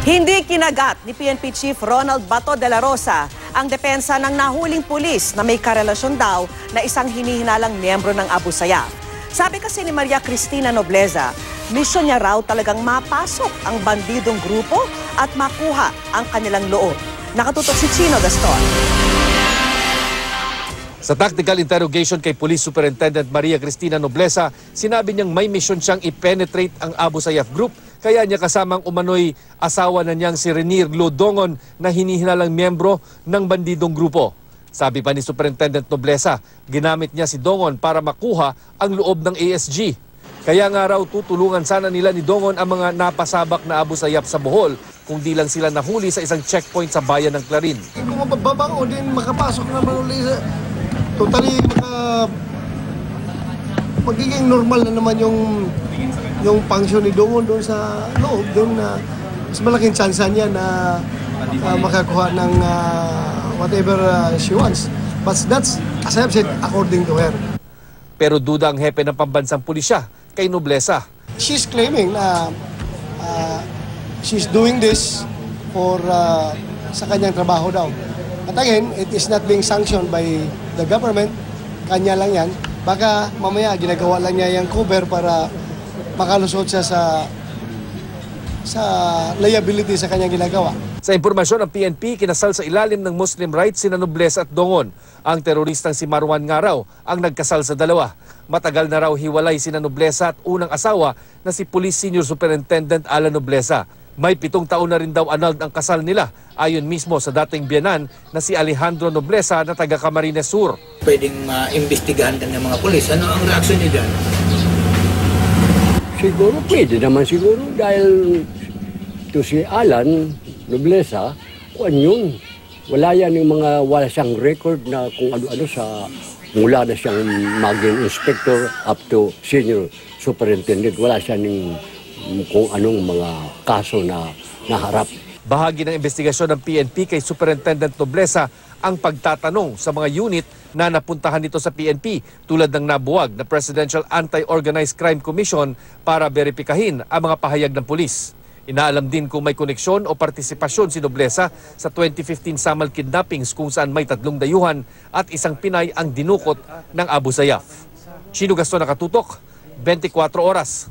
Hindi kinagat ni PNP Chief Ronald Bato de la Rosa ang depensa ng nahuling pulis na may karelasyon daw na isang hinihinalang miyembro ng Abu Sayyaf. Sabi kasi ni Maria Cristina Nobleza, misyon niya raw talagang mapasok ang bandidong grupo at makuha ang kanilang loob. Nakatutok si Chino Gaston. Sa tactical interrogation kay Police Superintendent Maria Cristina Nobleza, sinabi niyang may misyon siyang i-penetrate ang Abu Sayyaf Group, kaya niya kasamang umano'y asawa na niyang si Renier Glodongon na hinihinalang miyembro ng bandidong grupo. Sabi pa ni Superintendent Nobleza, ginamit niya si Dongon para makuha ang loob ng ASG. Kaya nga raw tutulungan sana nila ni Dongon ang mga napasabak na Abu Sayyaf sa Bohol kung di lang sila nahuli sa isang checkpoint sa bayan ng Clarin. Kung mababango din makapasok naman ulit sa totally magiging normal na naman yung function ni Dongon doon sa loob doon na mas malaking chance niya na makakuha ng whatever she wants. But that's, as I've said, according to her. Pero duda ang hepe ng pambansang pulisya kay Nobleza. She's claiming na she's doing this for sa kanyang trabaho daw. At again, it is not being sanctioned by the government. Kanya lang yan. Baka mamaya ginagawa lang niya yung cover para makalusot siya sa liability sa kanyang ginagawa. Sa impormasyon ng PNP, kinasal sa ilalim ng Muslim rights sina Nobleza at Dongon. Ang teroristang si Marwan nga raw ang nagkasal sa dalawa. Matagal na raw hiwalay sina Nobleza at unang asawa na si Police Senior Superintendent Alan Nobleza. May 7 taon na rin daw annulled ang kasal nila, ayon mismo sa dating biyanan na si Alejandro Nobleza na taga Camarines Sur. Pwedeng maimbestigahan ng mga pulis. Ano ang reaksyon niyo dyan? Siguro pwede naman siguro dahil to si Alan Nobleza, kung yun, wala yan yung mga wala siyang record na kung ano-ano sa mula na siyang maging inspector up to senior superintendent. Wala siya ng kung anong mga kaso na naharap. Bahagi ng investigasyon ng PNP kay Superintendent Nobleza ang pagtatanong sa mga unit na napuntahan nito sa PNP tulad ng nabuwag na Presidential Anti-Organized Crime Commission para beripikahin ang mga pahayag ng pulis. Inaalam din kung may koneksyon o partisipasyon si Nobleza sa 2015 Samal kidnappings kung saan may 3 dayuhan at isang Pinay ang dinukot ng Abu Sayyaf. Chino Gaston, nakatutok, 24 oras.